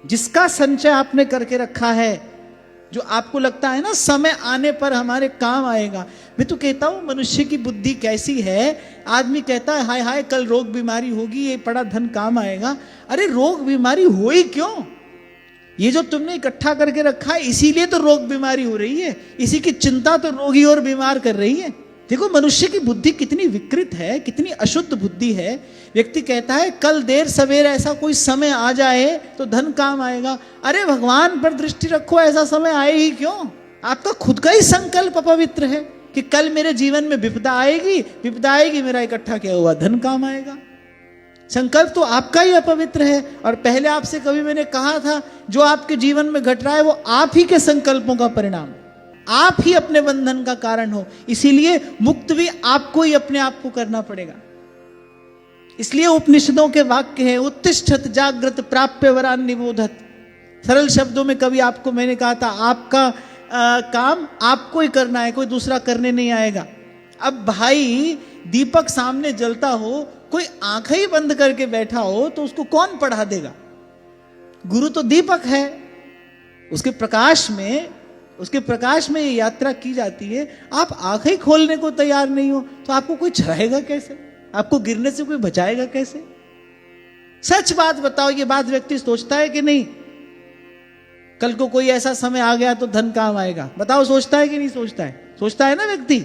जिसका संचय आपने करके रखा है, जो आपको लगता है ना समय आने पर हमारे काम आएगा। मैं तो कहता हूं मनुष्य की बुद्धि कैसी है, आदमी कहता है हाय हाय कल रोग बीमारी होगी, ये पड़ा धन काम आएगा। अरे रोग बीमारी हो ही क्यों? ये जो तुमने इकट्ठा करके रखा है इसीलिए तो रोग बीमारी हो रही है, इसी की चिंता तो रोगी और बीमार कर रही है। देखो मनुष्य की बुद्धि कितनी विकृत है, कितनी अशुद्ध बुद्धि है। व्यक्ति कहता है कल देर सवेर ऐसा कोई समय आ जाए तो धन काम आएगा। अरे भगवान पर दृष्टि रखो, ऐसा समय आए ही क्यों? आपका खुद का ही संकल्प अपवित्र है कि कल मेरे जीवन में विपदा आएगी, मेरा इकट्ठा किया हुआ धन काम आएगा। संकल्प तो आपका ही अपवित्र है। और पहले आपसे कभी मैंने कहा था, जो आपके जीवन में घट रहा है वो आप ही के संकल्पों का परिणाम, आप ही अपने बंधन का कारण हो। इसीलिए मुक्त भी आपको ही अपने आप को करना पड़ेगा। इसलिए उपनिषदों के वाक्य है, उत्तिष्ठत जागृत प्राप्य वरान निबोधत। सरल शब्दों में कभी आपको मैंने कहा था, आपका काम आपको ही करना है, कोई दूसरा करने नहीं आएगा। अब भाई दीपक सामने जलता हो, कोई आंखें ही बंद करके बैठा हो तो उसको कौन पढ़ा देगा? गुरु तो दीपक है, उसके प्रकाश में ये यात्रा की जाती है। आप आंखें खोलने को तैयार नहीं हो तो आपको कोई चढ़ाएगा कैसे? आपको गिरने से कोई बचाएगा कैसे? सच बात बताओ, ये बात व्यक्ति सोचता है कि नहीं? कल को कोई ऐसा समय आ गया तो धन काम आएगा, बताओ सोचता है कि नहीं सोचता है? सोचता है ना व्यक्ति।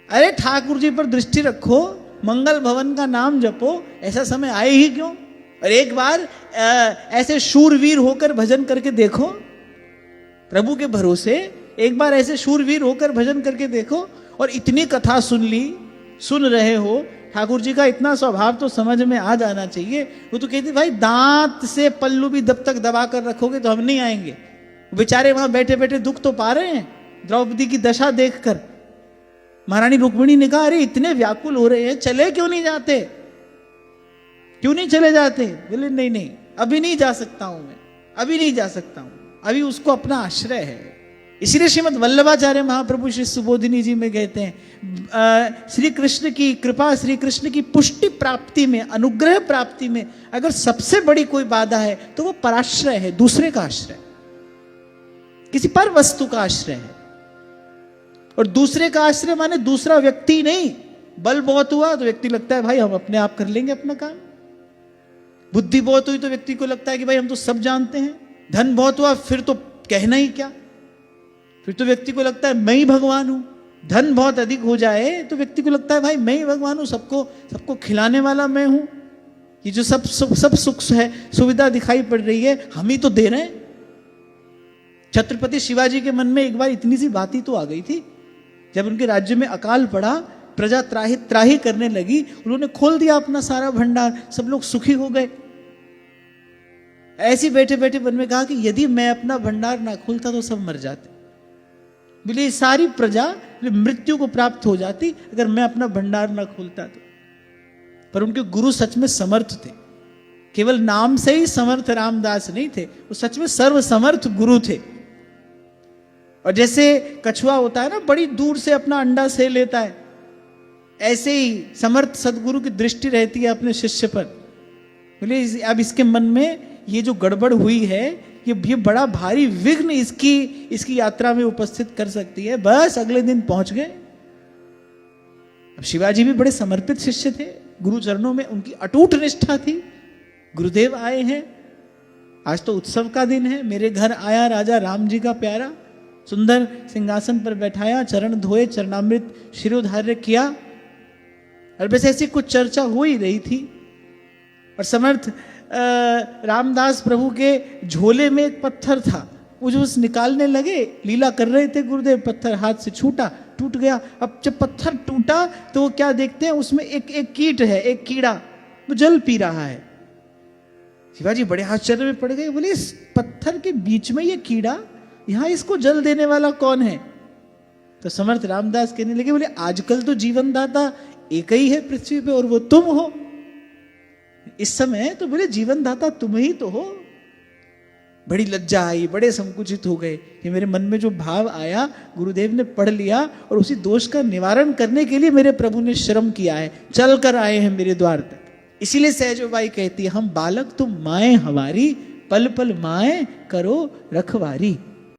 अरे ठाकुर जी पर दृष्टि रखो, मंगल भवन का नाम जपो, ऐसा समय आए ही क्यों? और एक बार ऐसे शूरवीर होकर भजन करके देखो, प्रभु के भरोसे एक बार ऐसे शूरवीर होकर भजन करके देखो। और इतनी कथा सुन रहे हो, ठाकुर जी का इतना स्वभाव तो समझ में आ जाना चाहिए। वो तो कहते भाई दांत से पल्लू भी जब तक दबा कर रखोगे तो हम नहीं आएंगे। बेचारे वहां बैठे बैठे दुख तो पा रहे हैं द्रौपदी की दशा देखकर। महारानी रुक्मिणी ने कहा अरे इतने व्याकुल हो रहे हैं, चले क्यों नहीं जाते? क्यों नहीं चले जाते? बोले नहीं अभी नहीं जा सकता हूं, मैं अभी नहीं जा सकता हूं, अभी उसको अपना आश्रय है। इसीलिए श्रीमद् वल्लभाचार्य महाप्रभु श्री सुबोधिनी जी में कहते हैं, श्री कृष्ण की कृपा, श्री कृष्ण की पुष्टि प्राप्ति में, अनुग्रह प्राप्ति में अगर सबसे बड़ी कोई बाधा है तो वो पराश्रय है, दूसरे का आश्रय, किसी पर वस्तु का आश्रय है। और दूसरे का आश्रय माने दूसरा व्यक्ति नहीं। बल बहुत हुआ तो व्यक्ति लगता है भाई हम अपने आप कर लेंगे अपना काम। बुद्धि बहुत हुई तो व्यक्ति को लगता है कि भाई हम तो सब जानते हैं। धन बहुत हुआ फिर तो कहना ही क्या, फिर तो व्यक्ति को लगता है मैं ही भगवान हूं। धन बहुत अधिक हो जाए तो व्यक्ति को लगता है भाई मैं ही भगवान हूं, सबको खिलाने वाला मैं हूं। ये जो सब सुख है, सुविधा दिखाई पड़ रही है, हम ही तो दे रहे हैं। छत्रपति शिवाजी के मन में एक बार इतनी सी बात ही तो आ गई थी, जब उनके राज्य में अकाल पड़ा, प्रजा त्राही करने लगी, उन्होंने खोल दिया अपना सारा भंडार, सब लोग सुखी हो गए। ऐसे बैठे बैठे मन में कहा कि यदि मैं अपना भंडार ना खोलता तो सब मर जाते। बोले सारी प्रजा मृत्यु को प्राप्त हो जाती अगर मैं अपना भंडार ना खोलता तो। पर उनके गुरु सच में समर्थ थे, केवल नाम से ही समर्थ रामदास नहीं थे, वो सच में सर्व समर्थ गुरु थे। और जैसे कछुआ होता है ना, बड़ी दूर से अपना अंडा से लेता है, ऐसे ही समर्थ सदगुरु की दृष्टि रहती है अपने शिष्य पर। बोले अब इसके मन में ये जो गड़बड़ हुई है, ये बड़ा भारी विघ्न इसकी यात्रा में उपस्थित कर सकती है। बस अगले दिन पहुंच गए। अब शिवाजी भी बड़े समर्पित शिष्य थे, गुरु चरणों में उनकी अटूट निष्ठा थी। गुरुदेव आए हैं, आज तो उत्सव का दिन है, मेरे घर आया राजा राम जी का प्यारा, सुंदर सिंहासन पर बैठाया, चरण धोए, चरणामृत शिरोधार्य किया। और बस ऐसी कुछ चर्चा हो ही रही थी और समर्थ रामदास प्रभु के झोले में एक पत्थर था, वो जो निकालने लगे, लीला कर रहे थे गुरुदेव, पत्थर हाथ से छूटा, टूट गया। अब जब पत्थर टूटा तो वो क्या देखते हैं, उसमें एक कीट है, एक कीड़ा, वो जल पी रहा है। शिवाजी बड़े आश्चर्य में पड़ गए, बोले इस पत्थर के बीच में ये कीड़ा, यहां इसको जल देने वाला कौन है? तो समर्थ रामदास कहने लगे, बोले आजकल तो जीवन दाता एक ही है पृथ्वी पे और वो तुम हो। इस समय तो बोले जीवन दाता तुम ही तो हो। बड़ी लज्जा आई, बड़े संकुचित हो गए कि मेरे मन में जो भाव आया गुरुदेव ने पढ़ लिया और उसी दोष का निवारण करने के लिए मेरे प्रभु ने श्रम किया है, चल कर आए हैं मेरे द्वार तक। इसीलिए सहजोबाई कहती है, हम बालक तुम माए हमारी, पल पल माए करो रखवारी।